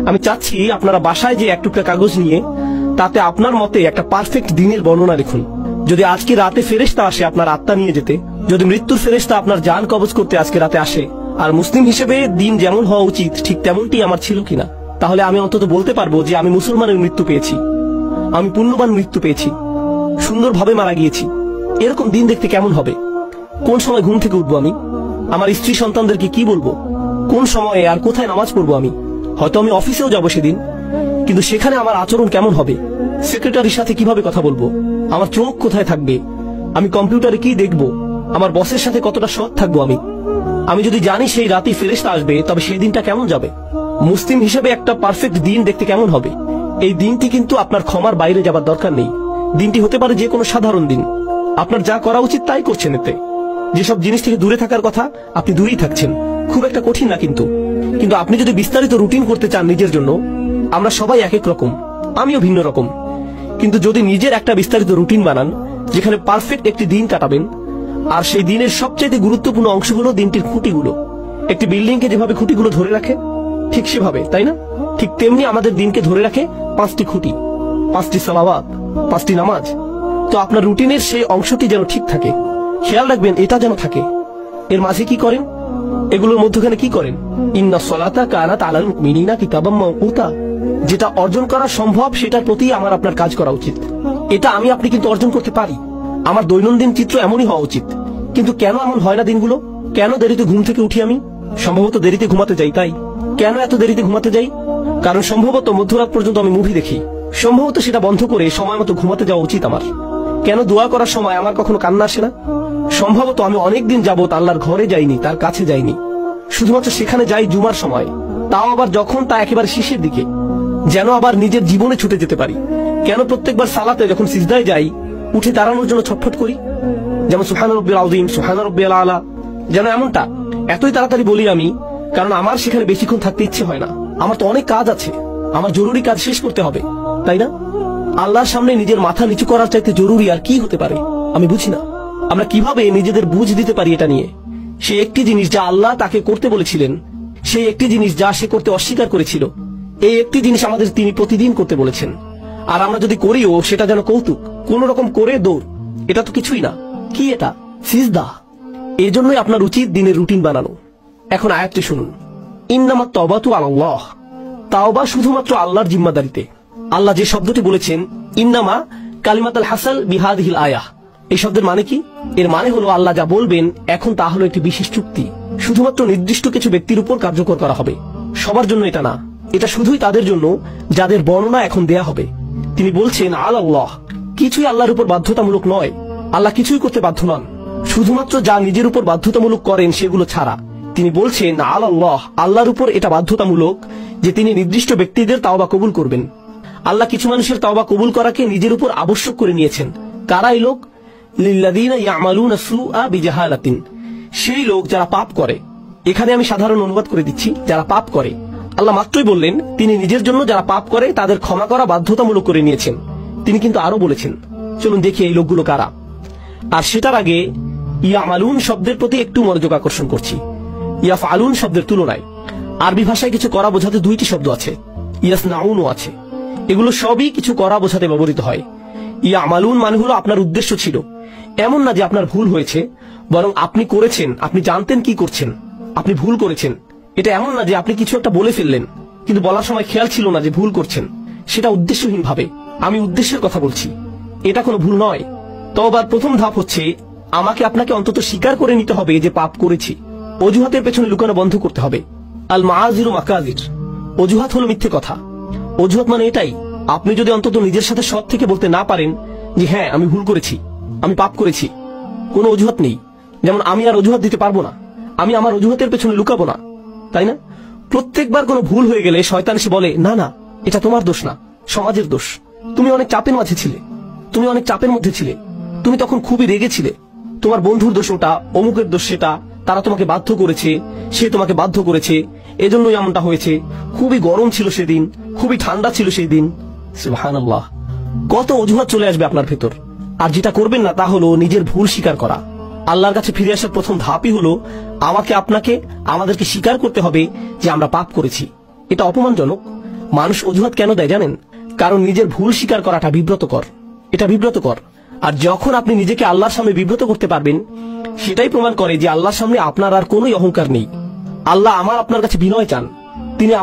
আমি চাচ্ছি আপনারা বাসায় যে এক টুকরা কাগজ নিয়ে তাতে আপনার মতে একটা পারফেক্ট দিনের বর্ণনা লিখুন। যদি আজকে রাতে ফেরেশতা আসে আপনার আত্মা নিয়ে যেতে, যদি মৃত্যুর ফেরেশতা আপনার জান কবজ করতে আজকে রাতে আসে, আর মুসলিম হিসেবে দিন যেমন হওয়া উচিত ঠিক তেমনটি আমার ছিল কিনা, তাহলে আমি অন্তত বলতে পারবো যে আমি মুসলমানের মৃত্যু পেয়েছি, আমি পুণ্যবান মৃত্যু পেয়েছি, সুন্দরভাবে মারা গিয়েছি। এরকম দিন দেখতে কেমন হবে? কোন সময় ঘুম থেকে উঠবো আমি? আমার স্ত্রী সন্তানদেরকে কি বলবো? কোন সময়ে আর কোথায় নামাজ পড়বো আমি? হয়তো আমি অফিসেও যাবো সেদিন, কিন্তু সেখানে আমার আচরণ কেমন হবে? সেক্রেটারির সাথে কিভাবে কথা বলবো? আমার চোখ কোথায় থাকবে? আমি কম্পিউটারে কি দেখবো? আমার বসের সাথে কতটা সৎ থাকবো আমি যদি জানি সেই রাতে ফেরেশতা আসবে, তবে সেই দিনটা কেমন যাবে? মুসলিম হিসেবে একটা পারফেক্ট দিন দেখতে কেমন হবে? এই দিনটি কিন্তু আপনার ক্ষমার বাইরে যাবার দরকার নেই। দিনটি হতে পারে যে কোনো সাধারণ দিন, আপনার যা করা উচিত তাই করছেন। এতে যেসব জিনিস থেকে দূরে থাকার কথা আপনি দূরেই থাকছেন, খুব একটা কঠিন না। কিন্তু আপনি যদি বিস্তারিত রুটিন করতে চান নিজের জন্য, আমরা সবাই এক এক রকম, আমিও ভিন্ন রকম, কিন্তু যদি নিজের একটা বিস্তারিত রুটিন বানান যেখানে পারফেক্ট একটি দিন কাটাবেন, আর সেই দিনের সবচেয়ে গুরুত্বপূর্ণ অংশ হলো দিনটির খুঁটিগুলো। একটি বিল্ডিংকে যেভাবে খুঁটিগুলো ধরে রাখে ঠিক সেভাবে, তাই না? ঠিক তেমনি আমাদের দিনকে ধরে রাখে 5টি খুঁটি, 5টি সালাওয়াত, 5টি নামাজ। তো আপনার রুটিনের সেই অংশটি যেন ঠিক থাকে, খেয়াল রাখবেন এটা যেন থাকে। এর মাঝে কি করেন? এগুলোর মধ্যখানে কি করেন? ইন্নাস সালাতা কানাত আলাল মুমিনিনা কিতাবাম মাওকুতা। যেটা অর্জন করা সম্ভব সেটার প্রতি আমার আপনার কাজ করা উচিত। এটা আমি আপনি কিন্তু অর্জন করতে পারি। আমার দৈনন্দিন চিত্র এমনই হওয়া উচিত। কিন্তু কেন এমন হয় না দিনগুলো? কেন দেরিতে ঘুম থেকে উঠি আমি? সম্ভবত দেরিতে ঘুমাতে যাই। তাই কেন এত দেরিতে ঘুমাতে যাই? কারণ সম্ভবত মধ্যরাত পর্যন্ত আমি মুভি দেখি। সম্ভবত সেটা বন্ধ করে সময় মতো ঘুমাতে যাওয়া উচিত আমার। কেন দোয়া করার সময় আমার কখনো কান্না আসে না? সম্ভবত আমি অনেকদিন যাবত আল্লাহর ঘরে যাইনি, তার কাছে যাইনি। শুধুমাত্র সেখানে যাই জুমার সময়, তাও আবার যখন তা একেবারে শেষের দিকে, যেন আবার নিজের জীবনে ছুটে যেতে পারি। কেন প্রত্যেকবার সালাতে যখন সিজদায় যাই উঠে দাঁড়ানোর জন্য ছটফট করি? যেমন সুবহান রাব্বিল আযীম, সুবহান রাব্বিল আলা, যেন এমনটা এতই তাড়াতাড়ি বলি আমি, কারণ আমার সেখানে বেশিক্ষণ থাকতে ইচ্ছে হয় না। আমার তো অনেক কাজ আছে, আমার জরুরি কাজ শেষ করতে হবে, তাই না? আল্লাহর সামনে নিজের মাথা নিচু করার চাইতে জরুরি আর কি হতে পারে? আমি বুঝি না আমরা কিভাবে নিজেদের বুঝ দিতে পারি এটা নিয়ে। সেই একটি জিনিস যা আল্লাহ তাকে করতে বলেছিলেন, সেই একটি জিনিস যা সে করতে অস্বীকার করেছিল, এই একটি জিনিস আমাদের তিনি প্রতিদিন করতে বলেছেন। আর আমরা যদি করিও সেটা যেন কৌতুক, কোন রকম করে দৌড়। এটা তো কিছুই না। কি এটা? সিজদা। এই জন্যই আপনার উচিত দিনের রুটিন বানানো। এখন আয়াতটি শুনুন, ইন্নামাত তাওবাতু আলাল্লাহ। তাওবা শুধুমাত্র আল্লাহর জিম্মাদারিতে। আল্লাহ যে শব্দটি বলেছেন ইন্নামা কালিমাতুল হাসাল বিহাদিহিল আয়াহ, এই শব্দের মানে কি? এর মানে হলো আল্লাহ যা বলবেন এখন তা হলো একটি বিশেষ চুক্তি, শুধুমাত্র নির্দিষ্ট কিছু ব্যক্তির উপর কার্যকর করা হবে, সবার জন্য এটা না। এটা শুধুই তাদের জন্য যাদের বর্ণনা এখন দেয়া হবে। তিনি বলছেন আলাল্লাহ, কিছুই আল্লাহর উপর বাধ্যতামূলক নয়। আল্লাহ কিছুই করতে বাধ্য নন, শুধুমাত্র যা নিজের উপর বাধ্যতামূলক করেন সেগুলো ছাড়া। তিনি বলছেন আলাল্লাহ, আল্লাহর উপর এটা বাধ্যতামূলক যে তিনি নির্দিষ্ট ব্যক্তিদের তাওবা কবুল করবেন। আল্লাহ কিছু মানুষের তাওবা কবুল করাকে নিজের উপর আবশ্যক করে নিয়েছেন। কারা এই লোক? লিল্লাযীনা ইয়ামালুনা সুআ বিজাহালাতিন, সেই লোক যারা পাপ করে। এখানে আমি সাধারণ অনুবাদ করে দিচ্ছি, যারা পাপ করে। আল্লাহ মাত্রই বললেন তিনি নিজের জন্য যারা পাপ করে তাদের ক্ষমা করা বাধ্যতামূলক করে নিয়েছেন। তিনি কিন্তু আরো বলেছেন, চলুন দেখি এই লোকগুলো কারা। আর সেটার আগে ইয়ামালুন শব্দের প্রতি একটু মনোযোগ আকর্ষণ করছি। ইয়াফআলুন শব্দের তুলনায় আরবি ভাষায় কিছু করা বোঝাতে দুইটি শব্দ আছে, ইয়াসনাউনও আছে। এগুলো সবই কিছু করা বোঝাতে ব্যবহৃত হয়। ইয়ামালুন মানে হলো আপনার উদ্দেশ্য ছিল, এমন না যে আপনার ভুল হয়েছে, বরং আপনি করেছেন, আপনি জানতেন কি করছেন, আপনি ভুল করেছেন। এটা এমন না যে আপনি কিছু একটা বলে ফেললেন কিন্তু বলার সময় খেয়াল ছিল না যে ভুল করছেন, সেটা উদ্দেশ্যহীন ভাবে। আমি উদ্দেশ্যের কথা বলছি, এটা কোনো ভুল নয়। তওবার প্রথম ধাপ হচ্ছে আমাকে আপনাকে অন্তত স্বীকার করে নিতে হবে যে পাপ করেছি। অজুহাতের পেছনে লুকানো বন্ধ করতে হবে। আল মাআযিরু মাকাযির, অজুহাত হলো মিথ্যে কথা। অজুহাত মানে এটাই, আপনি যদি অন্তত নিজের সাথে সৎ থেকে বলতে না পারেন যে হ্যাঁ আমি ভুল করেছি, আমি পাপ করেছি, কোনো অজুহাত নেই। যেমন আমি আর অজুহাত দিতে পারবো না, আমি আমার অজুহাতের পেছনে লুকাবো না, তাই না? প্রত্যেকবার কোনো ভুল হয়ে গেলে শয়তান এসে বলে না না এটা তোমার দোষ না, সমাজের দোষ। তুমি অনেক চাপের মাঝে ছিলে, তুমি অনেক চাপের মধ্যে ছিলে, তুমি তখন খুবই রেগেছিলে, তোমার বন্ধুর দোষ ওটা, অমুকের দোষ সেটা, তারা তোমাকে বাধ্য করেছে, সে তোমাকে বাধ্য করেছে, এজন্যই এমনটা হয়েছে, খুবই গরম ছিল সেদিন, খুবই ঠান্ডা ছিল সেই দিন। সুবহানাল্লাহ, কত অজুহাত চলে আসবে আপনার ভেতর। আর যেটা করবেন না তা হলো নিজের ভুল স্বীকার করা। আল্লাহর কাছে ফিরে আসার প্রথম ধাপই হলো আমাকে আপনাকে আমাদেরকে স্বীকার করতে হবে যে আমরা পাপ করেছি। এটা অপমানজনক, মানুষ অজুহাত কেন দেয় জানেন? কারণ নিজের ভুল স্বীকার করাটা বিব্রতকর, এটা বিব্রতকর। আর যখন আপনি নিজেকে আল্লাহর সামনে বিব্রত করতে পারবেন, সেটাই প্রমাণ করে যে আল্লাহর সামনে আপনার আর কোনোই অহংকার নেই। আল্লাহ আমার আপনার কাছে বিনয় চান। তিনি